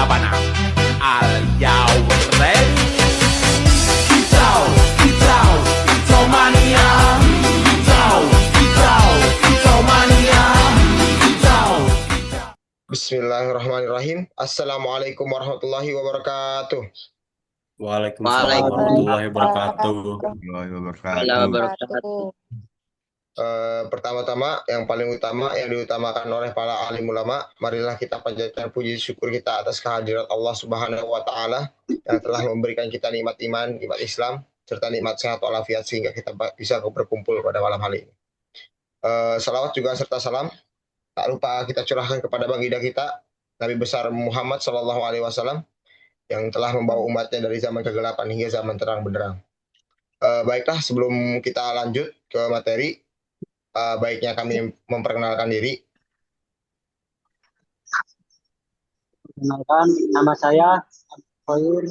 Labana. Are you ready? Kicau, kicau, kicau mania. Kicau, kicau, kicau mania. Kicau, kicau. Bismillahirrahmanirrahim. Assalamualaikum warahmatullahi wabarakatuh. Waalaikumsalam warahmatullahi wabarakatuh. warahmatullahi Halo, wabarakatuh. Pertama-tama, yang paling utama yang diutamakan oleh para alim ulama, marilah kita panjatkan puji syukur kita atas kehadirat Allah Subhanahu wa taala yang telah memberikan kita nikmat iman, nikmat Islam, serta nikmat sehat walafiat sehingga kita bisa berkumpul pada malam hari ini. Salawat juga serta salam tak lupa kita curahkan kepada baginda kita Nabi besar Muhammad Shallallahu alaihi wasallam yang telah membawa umatnya dari zaman kegelapan hingga zaman terang benderang. Baiklah, sebelum kita lanjut ke materi, baiknya kami memperkenalkan diri. Perkenalkan, nama saya Khair.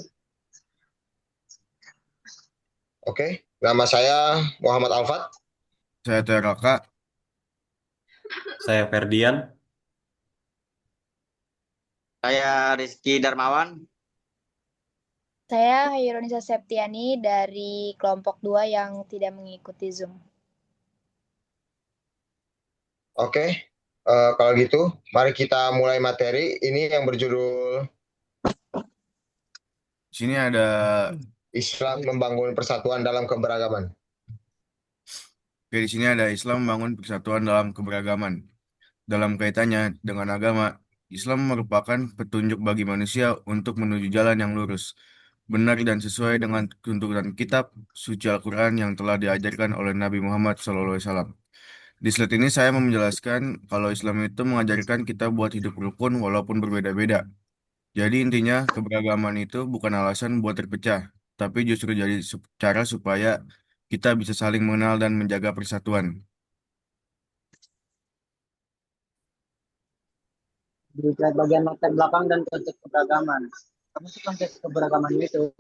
Oke, nama saya Muhammad Alfat. Saya Teraka. Saya Ferdian. Saya Rizky Darmawan. Saya Hairunisa Septiani dari kelompok 2 yang tidak mengikuti Zoom. Oke, kalau gitu mari kita mulai materi ini yang berjudul Di sini ada Islam membangun persatuan dalam keberagaman. di sini ada Islam membangun persatuan dalam keberagaman. Dalam kaitannya dengan agama, Islam merupakan petunjuk bagi manusia untuk menuju jalan yang lurus, benar dan sesuai dengan tuntunan kitab suci Al-Quran yang telah diajarkan oleh Nabi Muhammad SAW. Di slide ini saya mau menjelaskan kalau Islam itu mengajarkan kita buat hidup rukun walaupun berbeda-beda. Jadi intinya keberagaman itu bukan alasan buat terpecah, tapi justru jadi cara supaya kita bisa saling mengenal dan menjaga persatuan. Di bagian latar belakang dan konsep keberagaman. Konsep keberagaman itu,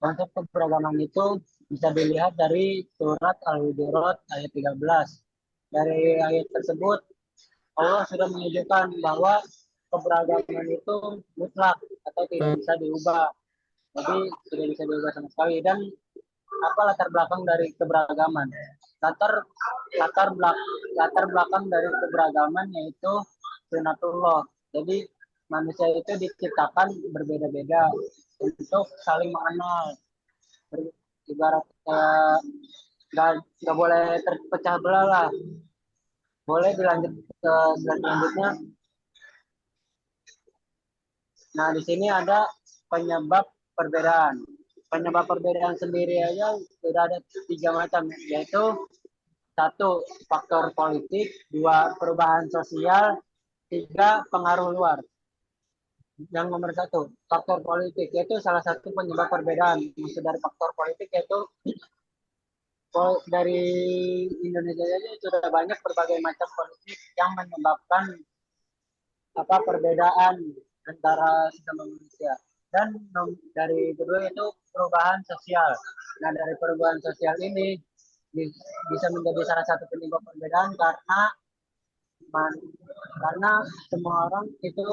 konsep keberagaman itu bisa dilihat dari surat Al-Hujurat ayat 13. Dari ayat tersebut, Allah sudah menunjukkan bahwa keberagaman itu mutlak atau tidak bisa diubah. Jadi tidak bisa diubah sama sekali. Dan apa latar belakang dari keberagaman? Latar belakang dari keberagaman yaitu sunatullah. Jadi manusia itu diciptakan berbeda-beda untuk saling mengenal. Ibarat nggak boleh terpecah belah lah. Boleh dilanjut ke slide selanjutnya. Nah, di sini ada penyebab perbedaan. Penyebab perbedaan sendiri aja sudah ada 3 macam, yaitu 1, faktor politik, 2, perubahan sosial, 3, pengaruh luar. Yang nomor 1, faktor politik, yaitu salah satu penyebab perbedaan. Maksud dari faktor politik yaitu dari Indonesia saja sudah banyak berbagai macam politik yang menyebabkan perbedaan antara sesama manusia. Dan dari kedua itu perubahan sosial. Nah, dari perubahan sosial ini bisa menjadi salah satu penyebab perbedaan karena semua orang itu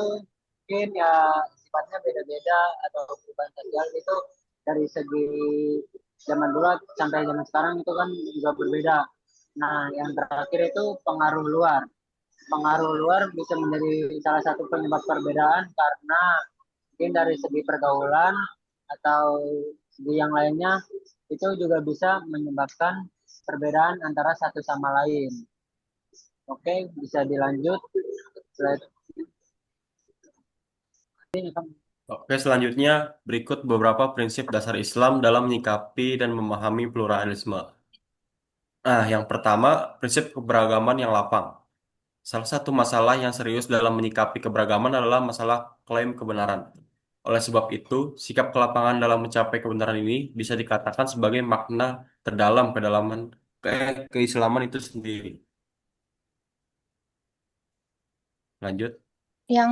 mungkin ya sifatnya beda-beda, atau perubahan sosial itu dari segi zaman dulu sampai zaman sekarang itu kan juga berbeda. Nah, yang terakhir itu pengaruh luar. Pengaruh luar bisa menjadi salah satu penyebab perbedaan karena mungkin dari segi pergaulan atau segi yang lainnya itu juga bisa menyebabkan perbedaan antara satu sama lain. Oke, bisa dilanjut. Oke, selanjutnya berikut beberapa prinsip dasar Islam dalam menyikapi dan memahami pluralisme. Nah, yang pertama, prinsip keberagaman yang lapang. Salah satu masalah yang serius dalam menyikapi keberagaman adalah masalah klaim kebenaran. Oleh sebab itu, sikap kelapangan dalam mencapai kebenaran ini bisa dikatakan sebagai makna terdalam keislaman itu sendiri. Lanjut. Yang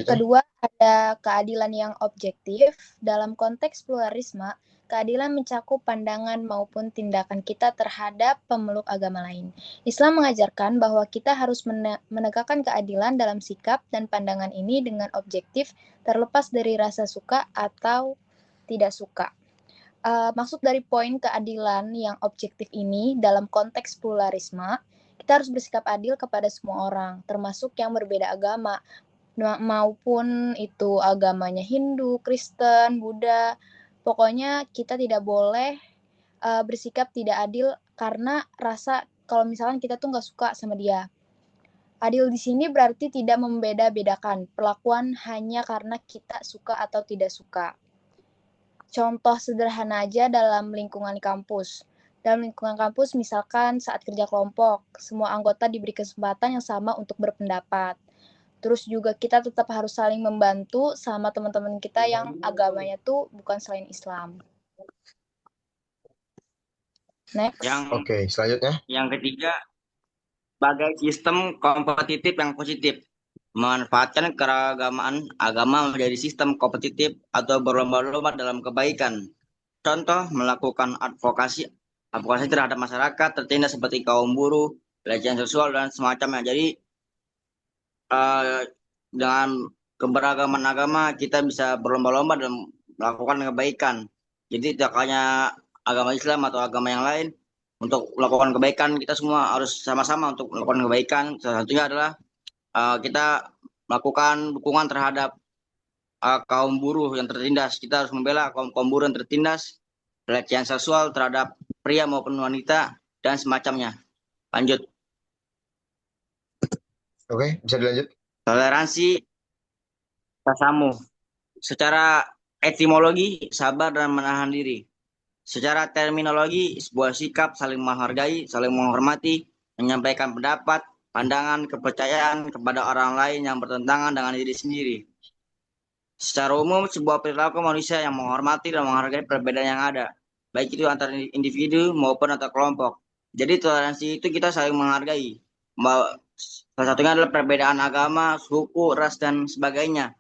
kedua ada keadilan yang objektif. Dalam konteks pluralisme, Keadilan mencakup pandangan maupun tindakan kita terhadap pemeluk agama lain. Islam mengajarkan bahwa kita harus menegakkan keadilan dalam sikap dan pandangan ini dengan objektif, terlepas dari rasa suka atau tidak suka. Maksud dari poin keadilan yang objektif ini dalam konteks pluralisme, kita harus bersikap adil kepada semua orang, termasuk yang berbeda agama, maupun itu agamanya Hindu, Kristen, Buddha. Pokoknya kita tidak boleh bersikap tidak adil karena rasa kalau misalkan kita tuh nggak suka sama dia. Adil di sini berarti tidak membeda-bedakan perlakuan hanya karena kita suka atau tidak suka. Contoh sederhana aja dalam lingkungan kampus. Dalam lingkungan kampus, misalkan saat kerja kelompok, semua anggota diberi kesempatan yang sama untuk berpendapat. Terus juga kita tetap harus saling membantu sama teman-teman kita yang agamanya tuh bukan selain Islam. Next. Oke, selanjutnya. Yang ketiga, sebagai sistem kompetitif yang positif. Memanfaatkan keragaman agama menjadi sistem kompetitif atau berlomba-lomba dalam kebaikan. Contoh, melakukan advokasi terhadap masyarakat tertindas seperti kaum buruh, pelecehan seksual, dan semacamnya. Jadi, dengan keberagaman agama, kita bisa berlomba-lomba dalam melakukan kebaikan. Jadi, tidak hanya agama Islam atau agama yang lain, untuk melakukan kebaikan, kita semua harus sama-sama untuk melakukan kebaikan. Salah satunya adalah kita melakukan dukungan terhadap kaum buruh yang tertindas. Kita harus membela kaum buruh yang tertindas, pelecehan seksual terhadap pria maupun wanita, dan semacamnya. Lanjut. Oke, bisa dilanjut. Toleransi tasamuh. Secara etimologi, sabar dan menahan diri. Secara terminologi, sebuah sikap saling menghargai, saling menghormati, menyampaikan pendapat, pandangan, kepercayaan kepada orang lain yang bertentangan dengan diri sendiri. Secara umum, sebuah perilaku manusia yang menghormati dan menghargai perbedaan yang ada, baik itu antara individu maupun antar kelompok. Jadi toleransi itu kita saling menghargai. Salah satunya adalah perbedaan agama, suku, ras, dan sebagainya.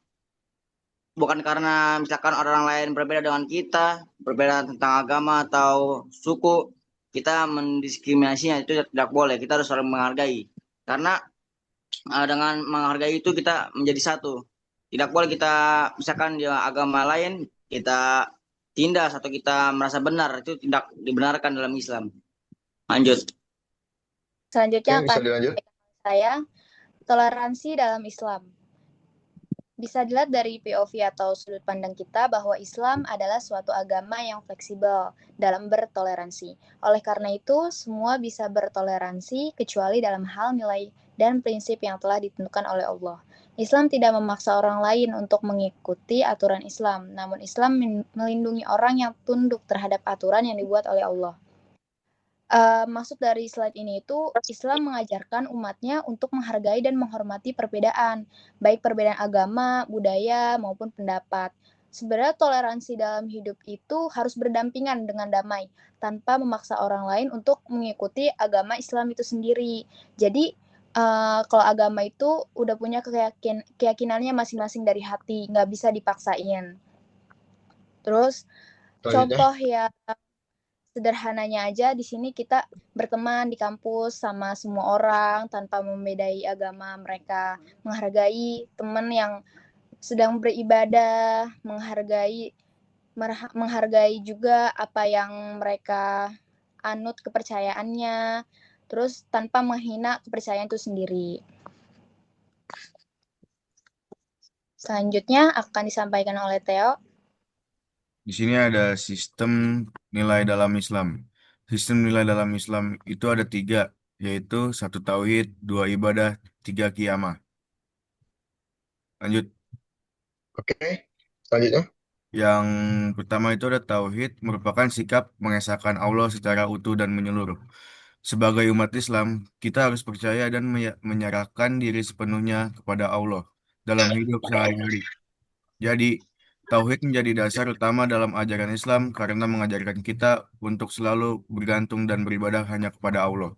Bukan karena misalkan orang lain berbeda dengan kita, berbeda tentang agama atau suku, kita mendiskriminasinya, itu tidak boleh. Kita harus saling menghargai. Karena dengan menghargai itu kita menjadi satu. Tidak boleh kita misalkan di agama lain kita tindas atau kita merasa benar, itu tidak dibenarkan dalam Islam. Lanjut. Selanjutnya Oke, bisa akan dilanjut. saya toleransi dalam Islam. Bisa dilihat dari POV atau sudut pandang kita bahwa Islam adalah suatu agama yang fleksibel dalam bertoleransi. Oleh karena itu, semua bisa bertoleransi kecuali dalam hal nilai dan prinsip yang telah ditentukan oleh Allah. Islam tidak memaksa orang lain untuk mengikuti aturan Islam, namun Islam melindungi orang yang tunduk terhadap aturan yang dibuat oleh Allah. Maksud dari slide ini itu Islam mengajarkan umatnya untuk menghargai dan menghormati perbedaan, baik perbedaan agama, budaya, maupun pendapat. Sebenarnya toleransi dalam hidup itu harus berdampingan dengan damai, tanpa memaksa orang lain untuk mengikuti agama Islam itu sendiri. Jadi, kalau agama itu udah punya keyakinannya masing-masing dari hati, nggak bisa dipaksain. Terus, contoh ya sederhananya aja di sini kita berteman di kampus sama semua orang tanpa membedai agama mereka, menghargai teman yang sedang beribadah, menghargai juga apa yang mereka anut kepercayaannya, terus tanpa menghina kepercayaan itu sendiri. Selanjutnya akan disampaikan oleh Theo. Di sini ada sistem nilai dalam Islam. Sistem nilai dalam Islam itu ada 3, yaitu 1 tauhid, 2 ibadah, 3 qiyamah. Lanjut. Oke, selanjutnya. Yang pertama itu ada tauhid, merupakan sikap mengesahkan Allah secara utuh dan menyeluruh. Sebagai umat Islam, kita harus percaya dan menyerahkan diri sepenuhnya kepada Allah dalam hidup sehari-hari. Jadi, tauhid menjadi dasar utama dalam ajaran Islam karena mengajarkan kita untuk selalu bergantung dan beribadah hanya kepada Allah.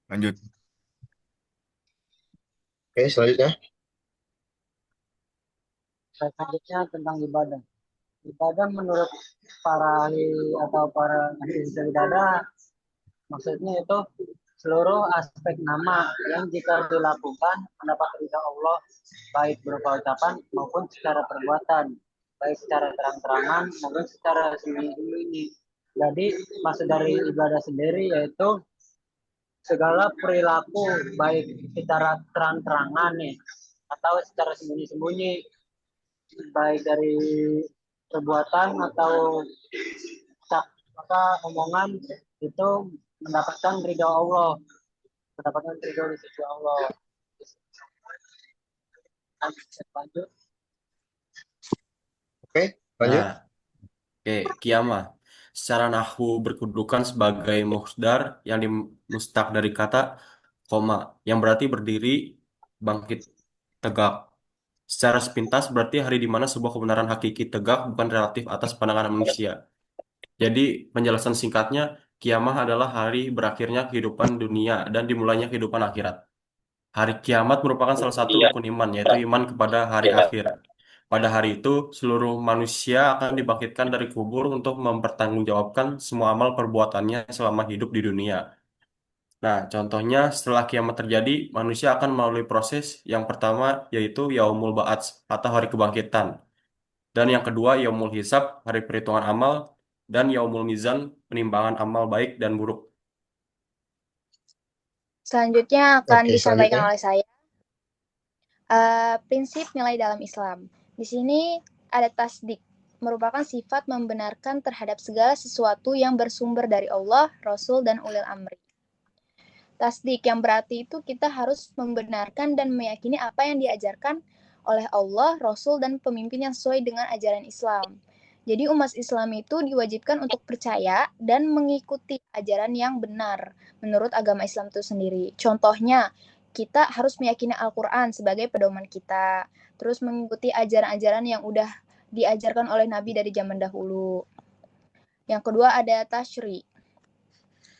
Lanjut. Oke, selanjutnya. Selanjutnya tentang ibadah. Ibadah menurut para ahli atau para ahli ibadah, maksudnya itu seluruh aspek nama yang jika dilakukan mendapat ridha Allah, baik berupa ucapan maupun secara perbuatan, baik secara terang-terangan maupun secara sembunyi-sembunyi. Jadi maksud dari ibadah sendiri yaitu segala perilaku baik secara terang-terangan nih atau secara sembunyi-sembunyi, baik dari perbuatan atau omongan itu mendapatkan ridho Allah, mendapatkan ridho di sisi Allah. Lanjut. Oke, lanjut. Nah, oke, kiamah. Secara nahwu berkedudukan sebagai musdar yang dimustaq dari kata koma, yang berarti berdiri, bangkit, tegak. Secara sepintas berarti hari di mana sebuah kebenaran hakiki tegak bukan relatif atas pandangan manusia. Jadi penjelasan singkatnya, kiamah adalah hari berakhirnya kehidupan dunia dan dimulainya kehidupan akhirat. Hari kiamat merupakan salah satu rukun iman, yaitu iman kepada hari akhir. Pada hari itu, seluruh manusia akan dibangkitkan dari kubur untuk mempertanggungjawabkan semua amal perbuatannya selama hidup di dunia. Nah, contohnya setelah kiamat terjadi, manusia akan melalui proses yang pertama yaitu Yaumul Ba'ats atau hari kebangkitan. Dan yang kedua Yaumul Hisab, hari perhitungan amal, dan Yaumul Mizan, penimbangan amal baik dan buruk. Selanjutnya akan Oke, disampaikan selanjutnya. oleh saya prinsip nilai dalam Islam. Di sini ada tasdik, merupakan sifat membenarkan terhadap segala sesuatu yang bersumber dari Allah, Rasul, dan ulil amri. Tasdik yang berarti itu kita harus membenarkan dan meyakini apa yang diajarkan oleh Allah, Rasul, dan pemimpin yang sesuai dengan ajaran Islam. Jadi umat Islam itu diwajibkan untuk percaya dan mengikuti ajaran yang benar menurut agama Islam itu sendiri. Contohnya, kita harus meyakini Al-Quran sebagai pedoman kita. Terus mengikuti ajaran-ajaran yang udah diajarkan oleh Nabi dari zaman dahulu. Yang kedua ada tasyri.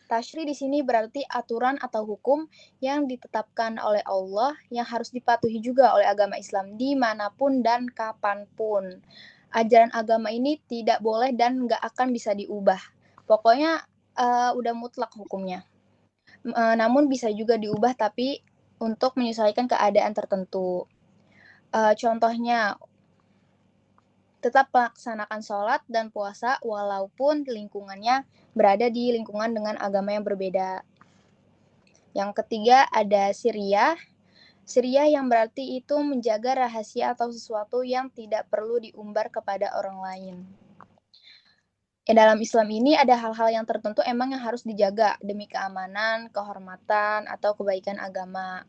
Tasyri di sini berarti aturan atau hukum yang ditetapkan oleh Allah yang harus dipatuhi juga oleh agama Islam dimanapun dan kapanpun. Ajaran agama ini tidak boleh dan nggak akan bisa diubah. Pokoknya udah mutlak hukumnya. Namun bisa juga diubah tapi untuk menyesuaikan keadaan tertentu. Contohnya, tetap melaksanakan sholat dan puasa walaupun lingkungannya berada di lingkungan dengan agama yang berbeda. Yang ketiga ada siriyah. Siriyah yang berarti itu menjaga rahasia atau sesuatu yang tidak perlu diumbar kepada orang lain. Dalam Islam ini ada hal-hal yang tertentu emang yang harus dijaga demi keamanan, kehormatan, atau kebaikan agama.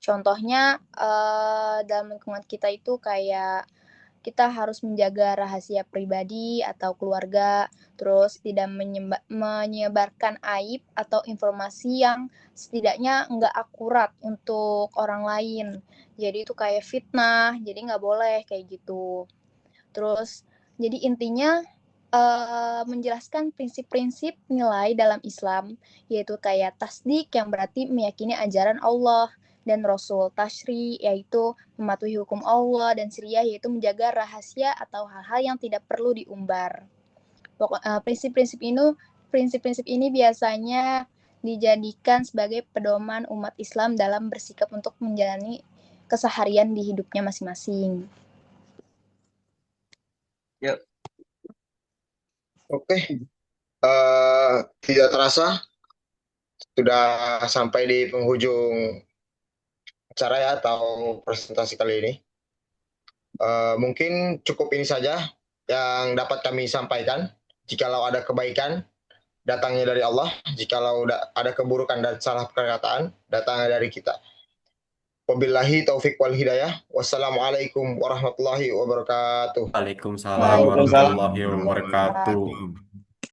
Contohnya dalam lingkungan kita itu kayak kita harus menjaga rahasia pribadi atau keluarga, terus tidak menyebarkan aib atau informasi yang setidaknya nggak akurat untuk orang lain. Jadi itu kayak fitnah, jadi nggak boleh kayak gitu. Terus, jadi intinya menjelaskan prinsip-prinsip nilai dalam Islam, yaitu kayak tasdik yang berarti meyakini ajaran Allah dan Rasul, tasyri yaitu mematuhi hukum Allah, dan siriyah yaitu menjaga rahasia atau hal-hal yang tidak perlu diumbar. Prinsip-prinsip ini biasanya dijadikan sebagai pedoman umat Islam dalam bersikap untuk menjalani keseharian di hidupnya masing-masing. Yuk. Oke, tidak terasa sudah sampai di penghujung acara ya atau presentasi kali ini. Mungkin cukup ini saja yang dapat kami sampaikan. Jikalau ada kebaikan, datangnya dari Allah. Jikalau ada keburukan dan salah perkataan, datangnya dari kita. Wabillahi taufik wal hidayah. Wassalamualaikum warahmatullahi wabarakatuh. Waalaikumsalam warahmatullahi wabarakatuh.